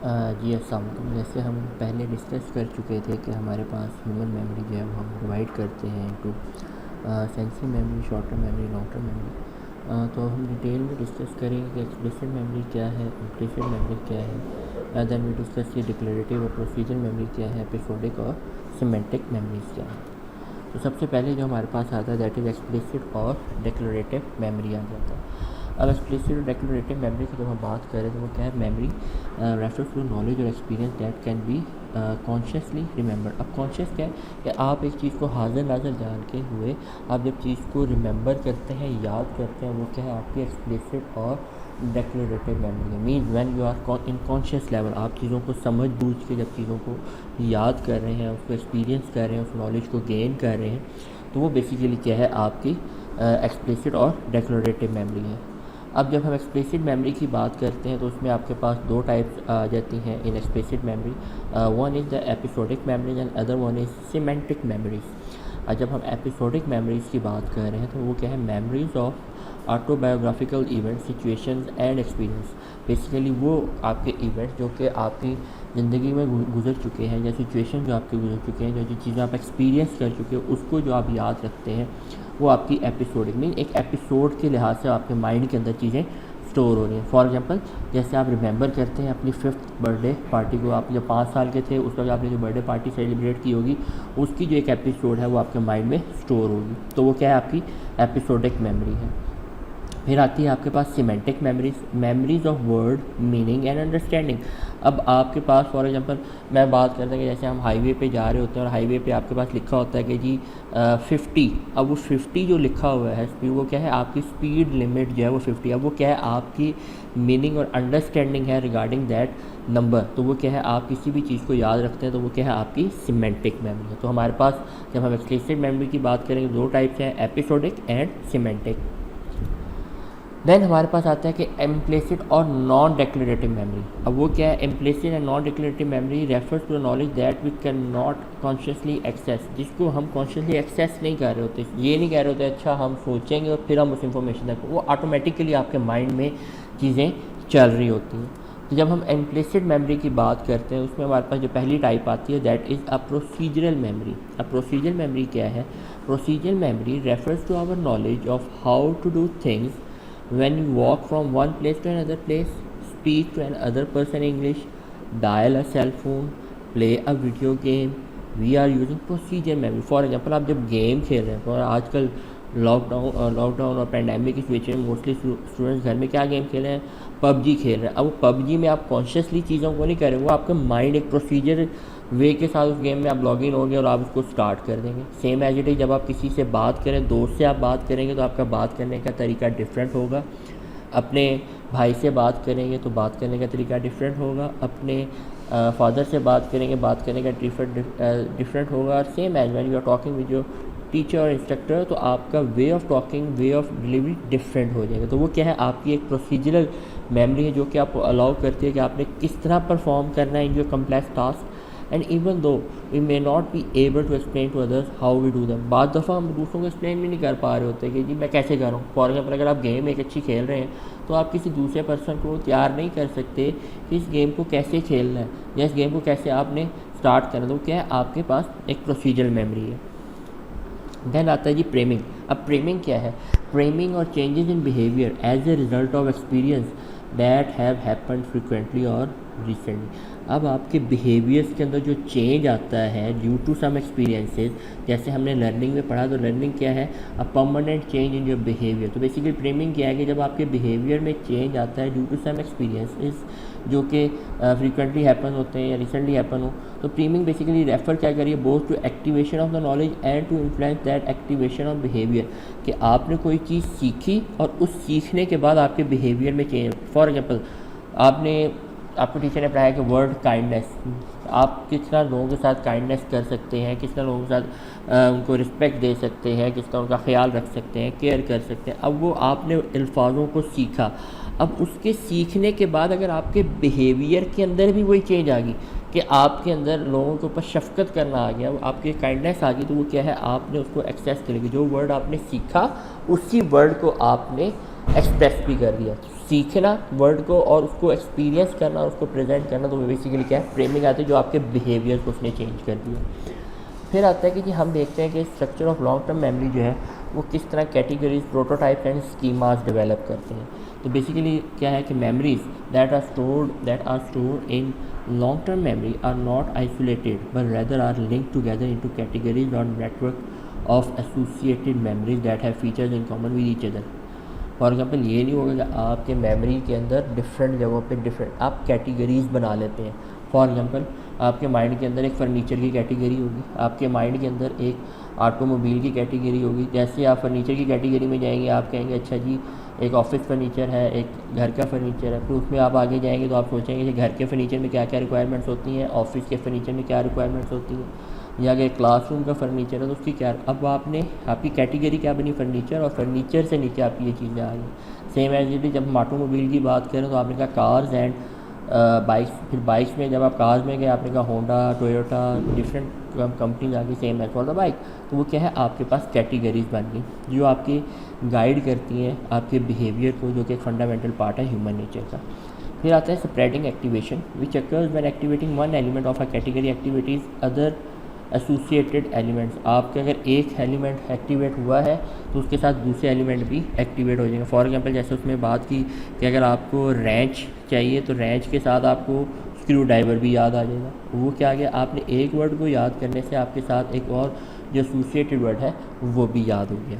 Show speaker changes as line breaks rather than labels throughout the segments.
जी अस्सलाम वालेकुम। जैसे हम पहले डिस्कस कर चुके थे कि हमारे पास ह्यूमन मेमोरी जो है वो हम डिवाइड करते हैं into sensory memory, short term memory, long term memory. तो हम डिटेल में डिस्कस करेंगे कि एक्सप्लिसिट मेमोरी क्या है, इम्प्लिसिट मेमोरी क्या है, देन वी डिस्कस ये डिक्लेरेटिव और प्रोसीजर मेमोरी क्या है, एपिसोडिक और सिमेंटिक मेमोरीज क्या है। तो सबसे पहले जो हमारे पास आता है दैट इज़ एक्सप्लिसिट और डिक्लेरेटिव मेमोरी आ जाता है। अब एक्सप्लिसिट और डिक्लेरेटिव मेमोरी की जब हम बात करें तो वो क्या है, मेमोरी रेफर्स टू नॉलेज और experience that can be consciously remember. अब कॉन्शियस क्या है कि आप एक चीज़ को हाजिर नाजर जान के हुए आप जब चीज़ को रिमेंबर करते हैं, याद करते हैं, वो क्या है आपकी एक्सप्लिसिट और declarative memory. Mean when you are in conscious level, आप चीज़ों को समझ बूझ के जब चीज़ों को याद कर रहे हैं, उसको एक्सपीरियंस कर रहे हैं, उस नॉलेज को गेन कर रहे हैं, तो वो बेसिकली क्या है आपकी एक्सप्लिसिट और डिक्लेरेटिव मेमोरी है। अब जब हम एक्सप्लिसिट मेमोरी की बात करते हैं तो उसमें आपके पास दो टाइप्स आ जाती हैं in explicit memory. One is the episodic memories and other one is semantic memories. जब हम एपिसोडिक मेमोरीज़ की बात कर रहे हैं तो वो क्या है, memories of autobiographical event, situations and experience. Basically वो आपके इवेंट जो कि आपकी ज़िंदगी में गुजर चुके हैं, या सिचुएशन जो आपके गुजर चुके हैं, जो चीज़ें आप एक्सपीरियंस कर चुके हो, उसको जो आप याद रखते हैं वो आपकी एपिसोडिक, मीन एक एपिसोड के लिहाज से आपके माइंड के अंदर चीज़ें स्टोर हो रही हैं। फॉर एग्जांपल जैसे आप रिमेंबर करते हैं अपनी 5th बर्थडे पार्टी को, आप जब 5 साल के थे उस वक्त आपने जो बर्थडे पार्टी सेलिब्रेट की होगी, उसकी जो एक एपिसोड है वो आपके माइंड में स्टोर होगी, तो वो क्या है आपकी एपिसोडिक मेमोरी है। फिर आती है आपके पास semantic memories, memories of word meaning and understanding. अब आपके पास फॉर एग्जांपल मैं बात करता हूँ कि जैसे हम हाईवे पे जा रहे होते हैं और हाईवे पे आपके पास लिखा होता है कि जी 50। अब वो 50 जो लिखा हुआ है स्पीड, वो क्या है आपकी स्पीड लिमिट जो है वो 50। अब वो क्या है आपकी मीनिंग और अंडरस्टैंडिंग है रिगार्डिंग दैट नंबर, तो वो क्या है आप किसी भी चीज़ को याद रखते हैं तो वो क्या है आपकी सिमेंटिक मेमोरी है। तो हमारे पास जब हम एक्सप्लिसिट मेमोरी की बात करेंगे दो टाइप्स हैं, एपिसोडिक एंड सिमेंटिक। देन हमारे पास आता है कि इम्प्लिसिट और नॉन डिक्लेरेटिव मेमोरी। अब वो क्या है, implicit and non declarative memory refers to knowledge that we can not consciously access, जिसको हम कॉन्शियसली एक्सेस नहीं कर रहे होते, ये नहीं कह रहे होते अच्छा हम सोचेंगे और फिर हम उस इंफॉर्मेशन तक, वो ऑटोमेटिकली आपके माइंड में चीज़ें चल रही होती हैं। तो जब हम इम्प्लिसिट मेमोरी की बात करते हैं उसमें हमारे पास जो पहली टाइप आती है that is a procedural memory. अब प्रोसीजरल मेमोरी क्या है, procedural memory refers to our knowledge of how to do things when you walk from one place to another place, speak to another person English, dial a cell phone, play a video game, we are using procedure memory. For example आप जब game खेल रहे हैं, और आजकल lockdown और pandemic की situation में मोस्टली स्टूडेंट्स घर में क्या गेम खेल रहे हैं, पबजी खेल रहे हैं। अब वो पबजी में आप कॉन्शियसली चीज़ों को नहीं कर रहे, वो आपका माइंड एक प्रोसीजर वे के साथ उस गेम में आप लॉगिन होंगे और आप उसको स्टार्ट कर देंगे। सेम एज इट इज़ जब आप किसी से बात करें, दोस्त से आप बात करेंगे तो आपका बात करने का तरीका डिफरेंट होगा, अपने भाई से बात करेंगे तो बात करने का तरीका डिफरेंट होगा, अपने फादर से बात करेंगे बात करने का डिफरेंट होगा। और same as when you are talking with your teacher और इंस्ट्रक्टर, तो आपका way of talking, way of delivery different हो जाएगा। तो वो क्या है आपकी एक प्रोसीजरल मेमोरी है जो कि आपको अलाउ करती है कि आपने किस तरह परफॉर्म करना है in your complex task, and even though we may not be able to explain to others how we do them. बाद दफ़ा हम दूसरों को एक्सप्लेन भी नहीं कर पा रहे होते कि जी मैं कैसे कर रहा हूँ। फॉर एग्जाम्पल अगर आप गेम एक अच्छी खेल रहे हैं तो आप किसी दूसरे पर्सन को तैयार नहीं कर सकते कि इस गेम को कैसे खेलना है या इस गेम को कैसे आपने स्टार्ट करना है। तो क्या है आपके पास एक प्रोसीजरल मेमोरी है। देन आता है जी प्रेमिंग। अब प्रेमिंग क्या है, प्रेमिंग और changes in behaviour as a result of experience that have happened frequently और रिसेंटली। अब आपके बिहेवियर्स के अंदर जो चेंज आता है ड्यू टू सम एक्सपीरियंसेस, जैसे हमने लर्निंग में पढ़ा, तो लर्निंग क्या है, a permanent change in your behaviour. तो बेसिकली प्रेमिंग क्या है कि जब आपके बिहेवियर में चेंज आता है ड्यू टू सम एक्सपीरियंसेस जो कि फ्रीक्वेंटली हैपन होते हैं या रिसेंटली हैपन हो, तो प्रेमिंग बेसिकली रेफर क्या करिए both to activation of the knowledge and to influence that activation of behaviour, कि आपने कोई चीज़ सीखी और उस सीखने के बाद आपके बिहेवियर में चेंज। फॉर एग्जाम्पल आपको टीचर ने पढ़ाया कि वर्ड काइंडनेस, आप किस तरह लोगों के साथ काइंडनेस कर सकते हैं, किस तरह लोगों के साथ उनको रिस्पेक्ट दे सकते हैं, किस तरह उनका ख्याल रख सकते हैं, केयर कर सकते हैं। अब वो आपने अल्फाजों को सीखा, अब उसके सीखने के बाद अगर आपके बिहेवियर के अंदर भी वही चेंज आ गई कि आपके अंदर लोगों के ऊपर शफकत करना आ गया, आपकी काइंडनेस आ गई, तो वो क्या है आपने उसको एक्सेस करेगी। जो वर्ड आपने सीखा उसी वर्ड को आपने एक्सप्रेस भी कर दिया। सीखना वर्ड को और उसको एक्सपीरियंस करना और उसको प्रेजेंट करना, तो बेसिकली क्या है, फ्रेमिंग आती है जो आपके बिहेवियर को उसने चेंज कर दिया। फिर आता है कि जी हम देखते हैं कि structure of long term memory जो है वो किस तरह categories, prototype and schemas develop करते हैं। तो बेसिकली क्या है कि memories that are stored in long term memory are not isolated but rather are linked together into categories और network of associated memories that have features in common with each other. For example ये नहीं होगा कि आपके memory के अंदर different जगहों पे डिफरेंट आप कैटेगरीज बना लेते हैं। फॉर एग्जांपल आपके माइंड के अंदर एक फ़र्नीचर की कैटेगरी होगी, आपके माइंड के अंदर एक ऑटोमोबाइल की कैटेगरी होगी। जैसे आप फर्नीचर की कैटेगरी में जाएंगे, आप कहेंगे अच्छा जी एक ऑफिस फर्नीचर है, एक घर का फर्नीचर है। फिर उसमें आप आगे जाएंगे तो आप सोचेंगे कि घर के फर्नीचर में क्या क्या रिक्वायरमेंट्स होती हैं, ऑफिस के फर्नीचर में क्या रिक्वायरमेंट्स होती हैं, या अगर क्लासरूम का फर्नीचर है तो उसकी क्या। अब आपकी कैटेगरी क्या बनी, फर्नीचर, और फर्नीचर से नीचे आपकी ये चीज़ें आ गई। सेम एज इट इज जब हम ऑटोमोबाइल की बात करें तो आपने कहा कार्स एंड बाइक्स। फिर बाइक्स में जब आप कार्स में गए आपने कहा होंडा, टोयोटा, डिफरेंट कंपनीज आ गई same as for the bike. तो वो क्या है, आपके पास कैटेगरीज बन गई जो आपकी गाइड करती हैं आपके बिहेवियर को, जो कि एक फंडामेंटल पार्ट है ह्यूमन नेचर का। फिर आता है spreading activation which occurs when activating one element of a category activities other associated elements. आपके अगर एक एलिमेंट एक्टिवेट हुआ है तो उसके साथ दूसरे एलिमेंट भी एक्टिवेट हो जाएंगे। फॉर एग्जांपल जैसे उसमें बात की कि अगर आपको रेंच चाहिए तो रेंच के साथ आपको स्क्रू ड्राइवर भी याद आ जाएगा। वो क्या आ गया, आपने एक वर्ड को याद करने से आपके साथ एक और जो एसोसिएटेड वर्ड है वो भी याद हो गया।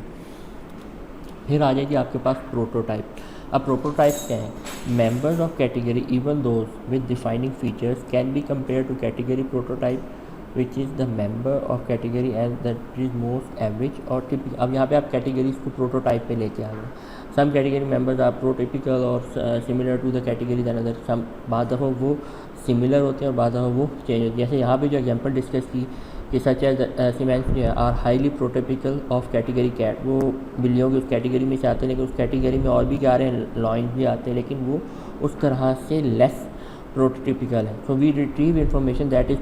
फिर आ जाएगी आपके पास प्रोटोटाइप। अब प्रोटोटाइप क्या है, members of category even those with defining features can be compare to category prototype which is the member of category and that is most average और टिपिकल। अब यहाँ पे आप कैटेगरीज को प्रोटोटाइप पे लेके आ गए। Some category members are prototypical और similar to the category than other. सम बाद दफ़ा वो सिमिलर होते हैं और बाद दफ़ा वो चेंज होते हैं। जैसे यहाँ पे जो एग्जांपल डिस्कस की कि सच एज सीमेंस जो है are highly prototypical of category cat, वो बिल्लियों की उस कैटेगरी में से आते हैं, लेकिन उस कैटेगरी में और भी क्या आ रहे हैं, लॉयंस भी आते हैं, लेकिन वो उस तरह से लेस प्रोटोटिपिकल है। So we retrieve information that is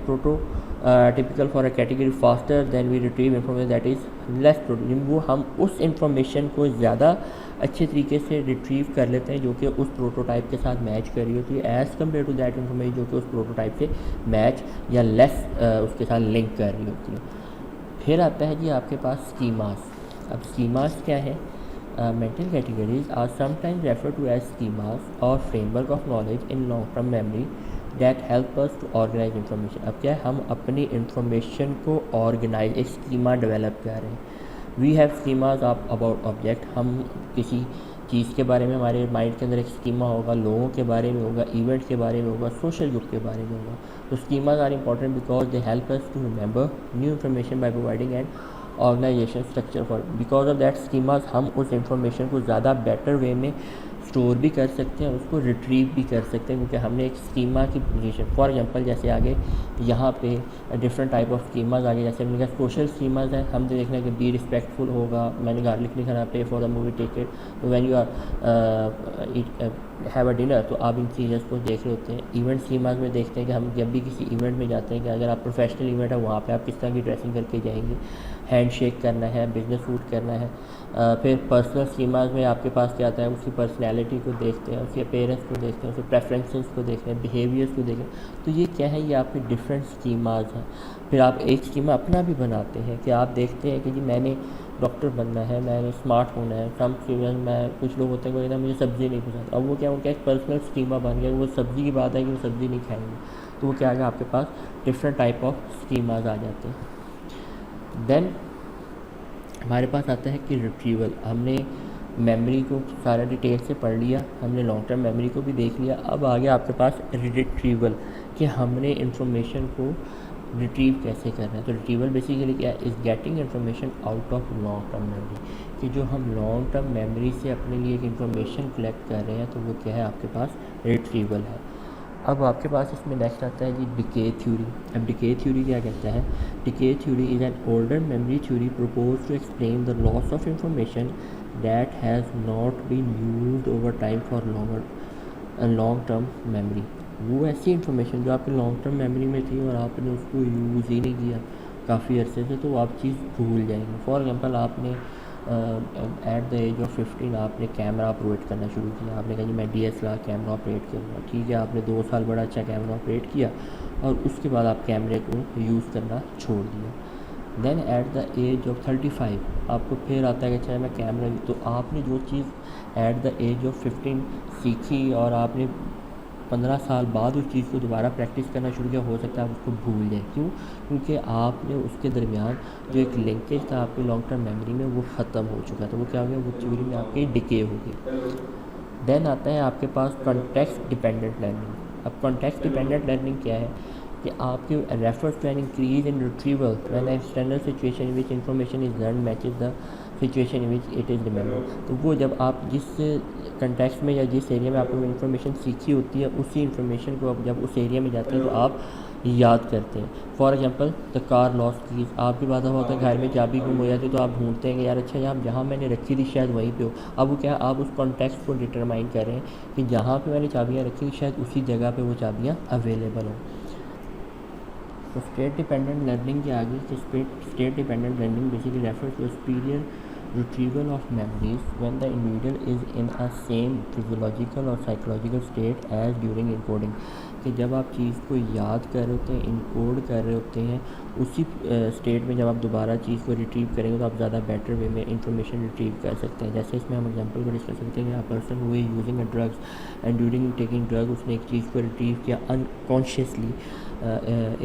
typical for a category faster than we retrieve information that is less prototypical. वो हम उस इंफॉर्मेशन को ज़्यादा अच्छे तरीके से रिट्रीव कर लेते हैं जो कि उस प्रोटोटाइप के साथ मैच कर रही होती है as compare to that information जो कि उस प्रोटोटाइप से मैच या लेस उसके साथ लिंक कर रही होती है। फिर आता है जी आपके पास स्कीमास। अब स्कीमास क्या है, mental categories are sometimes referred to as schemas or framework of knowledge in long term memory that help us to organize information। अब क्या है, हम अपनी इंफॉर्मेशन को ऑर्गेनाइज एक स्कीमा डेवलप कर रहे हैं। We have schemas about object, हम किसी चीज़ के बारे में हमारे माइंड के अंदर एक स्कीमा होगा, लोगों के बारे में होगा, इवेंट्स के बारे में होगा, सोशल ग्रुप के बारे में होगा। तो schemas are important because they help us to remember new information by providing and organization structure for. Because of that schemas हम उस इंफॉर्मेशन को ज़्यादा बेटर वे में स्टोर भी कर सकते हैं, उसको रिट्रीव भी कर सकते हैं, क्योंकि हमने एक स्कीमा की पोजीशन। फॉर एग्जांपल जैसे आगे यहाँ पे डिफरेंट टाइप ऑफ स्कीमाज आगे, जैसे हमने कहा सोशल स्कीमाज है, हम तो देखना है कि बी रिस्पेक्टफुल होगा, मैंने गार्लिक लिखा है pay for the movie ticket, तो when you are have a dinner, तो आप इन चीज़ों को देख रहे होते हैं। इवेंट स्कीमाज में देखते हैं कि हम जब भी किसी इवेंट में जाते हैं कि अगर आप प्रोफेशनल इवेंट है वहाँ पे आप किस तरह की ड्रेसिंग करके जाएंगे, हैंड शेक करना है, बिजनेस सूट करना है। फिर पर्सनल स्कीमाज में आपके पास क्या आता है, उसकी पर्सनैलिटी को देखते हैं, उसके अपेयरेंस को देखते हैं, उसके प्रेफरेंसेस को देखते हैं, बिहेवियर्स को देखते हैं। तो ये क्या है, ये आपके डिफरेंट स्कीमाज हैं। फिर आप एक स्कीमा अपना भी बनाते हैं कि आप देखते हैं कि जी मैंने डॉक्टर बनना है, मैंने स्मार्ट होना है। सम स्टूडेंट में कुछ लोग होते हैं कहते हैं मुझे सब्ज़ी नहीं पसंद, अब वो क्या उनका एक पर्सनल स्कीमा बन गया, वो सब्ज़ी की बात है कि वो सब्ज़ी नहीं खाएंगे, तो वो क्या आ गया, आपके पास डिफरेंट टाइप ऑफ स्कीमाज आ जाते हैं। देन हमारे पास आता है कि रिट्रीवल। हमने मेमोरी को सारा डिटेल से पढ़ लिया, हमने लॉन्ग टर्म मेमोरी को भी देख लिया। अब आ गया आपके पास रिट्रीवल कि हमने इंफॉर्मेशन को रिट्रीव कैसे करना है। तो रिट्रीवल बेसिकली क्या है, is getting information out of long term memory, कि जो हम लॉन्ग टर्म मेमोरी से अपने लिए एक इन्फॉर्मेशन कलेक्ट कर रहे हैं तो वो क्या है, आपके पास रिट्रीवल है। अब आपके पास इसमें नेक्स्ट आता है जी डिके थ्योरी। अब डिके थ्योरी क्या कहता है, decay theory is an older memory theory propose to explain the loss of information that has not been used over time for long term memory. वो ऐसी इन्फॉर्मेशन जो आपकी लॉन्ग टर्म मेमोरी में थी और आपने उसको यूज़ ही नहीं किया काफ़ी अरसे से, तो आप चीज़ भूल जाएंगे। फॉर एग्जांपल आपने एट द एज ऑफ 15 आपने कैमरा ऑपरेट करना शुरू किया, आपने कहा जी मैं DSLR कैमरा ऑपरेट करूँगा, ठीक है, आपने 2 साल बड़ा अच्छा कैमरा ऑपरेट किया और उसके बाद आप कैमरे को यूज़ करना छोड़ दिया। Then at the age of 35 आपको फिर आता है कि चाहे मैं कैमरा, तो आपने जो चीज़ एट द एज ऑफ 15 सीखी और आपने 15 साल बाद उस चीज़ को दोबारा प्रैक्टिस करना शुरू किया, हो सकता है आप उसको भूल जाए। क्यों? क्योंकि आपने उसके दरमियान जो एक लिंकेज था आपकी लॉन्ग टर्म मेमोरी में वो ख़त्म हो चुका था, वो क्या हो गया, वो थ्योरी में आपकी डिके हो गई। देन आता है आपके पास कॉन्टेक्स्ट डिपेंडेंट लर्निंग। अब कॉन्टेक्स्ट डिपेंडेंट लर्निंग क्या है कि आपके refers to an increase in retrieval when external situation in which information is learn matches the situation in which it is remember. तो वो जब आप जिस कंटेक्स्ट में या जिस एरिया में आपने इन्फॉर्मेशन सीखी होती है उसी इन्फॉर्मेशन को आप जब उस एरिया में जाते हैं तो आप याद करते हैं। For example the car lost keys, आपकी बात होता है घर में चाबी गुम हो जाती है तो आप ढूंढते हैं कि यार अच्छा यार जहाँ मैंने रखी थी शायद वहीं पे हो। अब वो क्या, आप उस कॉन्टेक्स्ट को डिटरमाइन कर रहे हैं कि जहाँ पे मैंने चाबियाँ रखी थी शायद उसी जगह पे वो चाबियाँ अवेलेबल हों। तो स्टेट डिपेंडेंट लर्निंग के आगे state dependent learning basically refers to superior retrieval of memories when the individual is in a same physiological or psychological state as during encoding। कि जब आप चीज़ को याद कर रहे होते हैं, इनकोड कर रहे होते हैं, उसी स्टेट में जब आप दोबारा चीज़ को रिट्रीव करेंगे तो आप ज़्यादा बेटर वे में इंफॉर्मेशन रिट्रीव कर सकते हैं। जैसे इसमें हम एग्जांपल को डिस्कस करते हैं कि a person who is using a drugs and during taking drug उसने एक चीज़ को रिट्रीव किया अनकॉन्शियसली,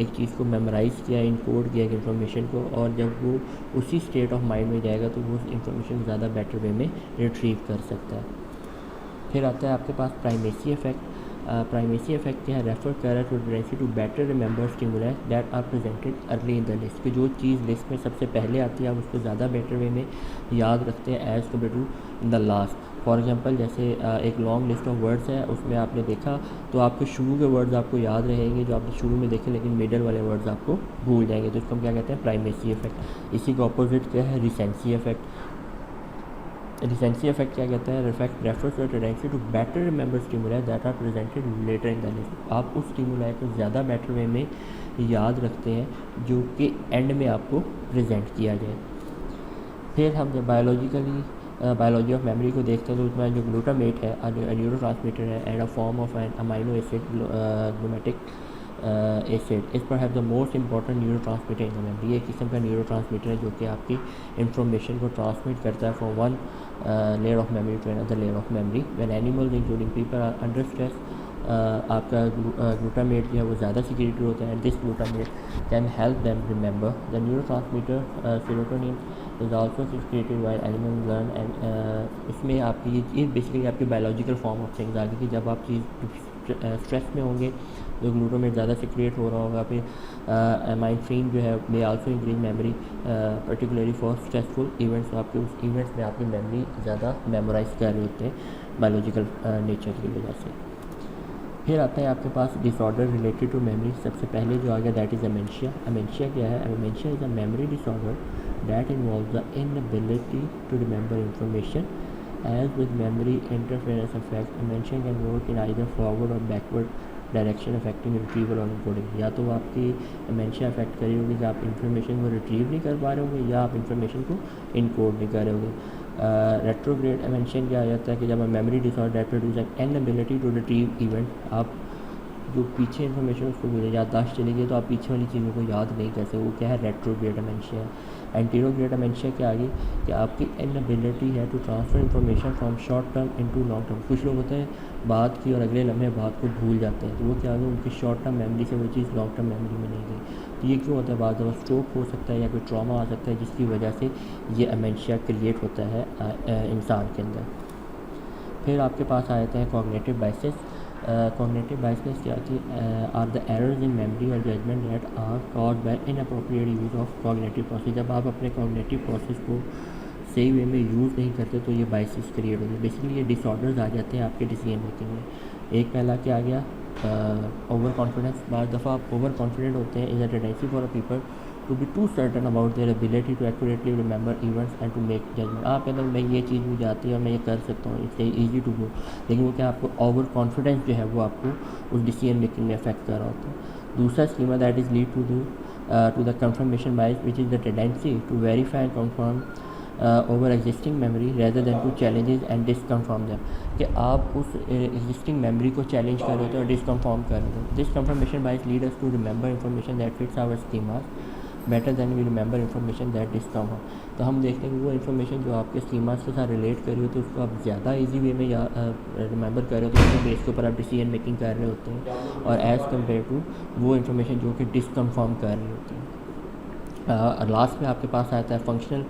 एक चीज़ को मेमोराइज़ किया, इनकोड किया एक इन्फॉर्मेशन को, और जब वो उसी स्टेट ऑफ माइंड में जाएगा तो वो उस इन्फॉर्मेशन को ज़्यादा बेटर वे में रिट्रीव कर सकता है। फिर आता है आपके पास प्राइमेसी इफेक्ट। प्राइमेसी इफेक्ट क्या है, रेफर कर रहा है to tendency to better remember stimuli that are presented early in the list. कि जो चीज़ लिस्ट में सबसे पहले आती है आप उसको ज़्यादा बेटर वे में याद रखते हैं as compare to in the last. For example जैसे एक लॉन्ग लिस्ट ऑफ वर्ड्स है, उसमें आपने देखा तो आपके शुरू के वर्ड्स आपको याद रहेंगे जो आपने शुरू में देखे, लेकिन मिडल वाले वर्ड्स आपको भूल जाएंगे। तो इसको हम क्या कहते हैं, प्राइमेसी इफेक्ट। इसी का अपोजिट क्या है, रिसेंसी इफेक्ट। रिसेंसी इफेक्ट क्या कहता है, effect refers to tendency to better remember stimuli that are presented later in the list. आप उस स्टिमुलाई को ज़्यादा बेटर वे में याद रखते हैं जो कि एंड में आपको प्रेजेंट किया जाए। फिर हम जब बायोलॉजी ऑफ मेमोरी को देखते हैं तो उसमें जो ग्लूटामेट है न्यूरोट्रांसमीटर है and a form of an amino acid glutamic acid इस पर have the most important neurotransmitter in the memory. एक किस्म का न्यूरो ट्रांसमीटर है जो कि आपकी इंफॉर्मेशन को ट्रांसमिट करता है from one layer of memory to another layer of memory. When animals including people are under stress आपका ग्लूटामेट जो है वो ज़्यादा सिक्रेटेड होता है। This glutamate can help them remember. The neurotransmitter serotonin is also secreted while animal learn and इसमें आपकी ये बेसिकली आपकी बायोलॉजिकल फॉर्म ऑफ थिंग्स आ गई कि जब आप चीज़ स्ट्रेस में होंगे तो ग्लूटामेट ज़्यादा सिक्रेट हो रहा होगा। फिर माइंडफ्रेन जो है may also increase memory particularly for stressful events. आपके उस इवेंट्स में आपकी मेमोरी ज़्यादा मेमोराइज कर रहे होते हैं बायोलॉजिकल नेचर की वजह से। फिर आता है आपके पास डिसऑर्डर रिलेटेड टू मेमोरी। सबसे पहले जो आ गया दैट इज़ अमेंशिया। अमेंशिया क्या है, amnesia is a memory disorder that involves the inability to remember information as with memory interference effect. Dementia can work in either forward or backward direction affecting retrieval और encoding. या तो आपकी dementia affect करी होगी कि आप information को retrieve नहीं कर पा रहे होंगे या आप इंफॉर्मेशन को इनकोड नहीं कर रहे होंगे। रेट्रोग्रेड डिमेंशिया क्या आ जाता है कि जब memory disorder that produce an ability to retrieve event. आप जो पीछे इन्फॉर्मेशन उसको भूल याददाश्त चली गई तो आप पीछे वाली चीज़ों को याद नहीं कर सकते, वो क्या है, रेट्रोग्रेड डिमेंशिया। एंटीरोग्रेड डिमेंशिया क्या आ गई कि आपकी इनएबिलिटी है to transfer information from short term into long term. कुछ लोग होते हैं बात की और अगले लम्हे बात को भूल जाते हैं, तो वो क्या आ गया, उनकी शॉर्ट टर्म मेमोरी से वो चीज़ लॉन्ग टर्म मेमोरी में नहीं गई। तो ये क्यों होता है, बाद में स्ट्रोक हो सकता है या कोई ट्रॉमा आ सकता है जिसकी वजह से ये डिमेंशिया क्रिएट होता है इंसान के अंदर। फिर आपके पास आ जाते हैं कॉग्निटिव बायसेस। कॉग्निटिव बायसेस क्या थी, are the errors in memory और judgement that are caused by inappropriate use of cognitive process. जब आप अपने कॉग्निटिव प्रोसेस को सही वे में यूज़ नहीं करते तो ये बायसेस क्रिएट होते हैं। बेसिकली ये डिसऑर्डर्स आ जाते हैं आपके डिसीजन मेकिंग में। एक पहला क्या आ गया, ओवर कॉन्फिडेंस। बाद दफ़ा आप ओवर कॉन्फिडेंट होते हैं, is a tendency for a people to be too certain about their ability to accurately remember events and to make judgement. आप कहते हैं मैं ये चीज़ मुझे आती है और मैं ये कर सकता हूँ, इट्स ईजी टू गो, लेकिन वो क्या आपको ओवर कॉन्फिडेंस जो है वो आपको उस डिसीजन मेकिंग में अफेक्ट कर रहा होता है। दूसरा schema that is lead to the confirmation bias which is the tendency to verify and confirm over existing memory rather than to challenges and disconfirm them, कि आप उस एग्जिस्टिंग मेमोरी को चैलेंज कर रहे होते हो और डिसकन्फर्म कर रहे हो। This confirmation bias lead us to remember information that fits our schemas better than we remember information that disconfirm. तो हम देखते हैं कि वो इन्फॉर्मेशन जो आपके स्कीमास के साथ रिलेट कर रही हो तो उसको आप ज़्यादा ईजी वे में रिमेंबर कर रहे हो, तो उसके बेस के ऊपर आप डिसीजन मेकिंग कर रहे होते हैं, और एज़ कम्पेयर टू वो इन्फॉर्मेशन जो कि डिसकन्फर्म कर रही होती है। लास्ट में आपके पास आता है functional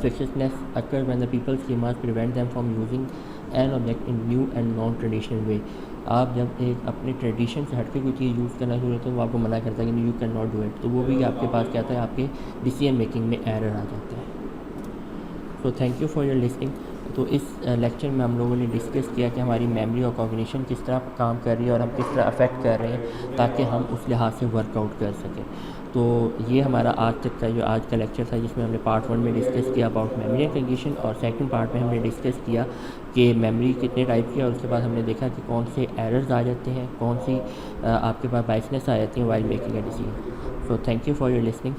fictiousness occurs when the people schemas prevent them from using an object in new and non traditional way। आप जब एक अपने ट्रेडिशन से हटके कोई चीज़ यूज़ करना शुरू होते हैं तो वो आपको मना करता है कि you can not do it, तो वो भी आपके पास क्या आता है, आपके डिसीजन मेकिंग में एरर आ जाता है। So thank you for your listening. तो इस लेक्चर में हम लोगों ने डिस्कस किया कि हमारी मेमोरी और कॉग्निशन किस तरह काम कर रही है और हम किस तरह अफेक्ट कर रहे हैं ताकि हम उस लिहाज से वर्कआउट कर सकें। तो ये हमारा आज तक का जो आज का लेक्चर था, जिसमें हमने पार्ट 1 में डिस्कस किया अबाउट मेमोरी एंड कॉग्निशन, और सेकंड पार्ट में हमने डिस्कस किया कि मेमोरी कितने टाइप की है, और उसके बाद हमने देखा कि कौन से एरर्स आ जाते हैं, कौन सी आपके पास बाइसनेस आ जाती है while making a decision. So thank you for your listening.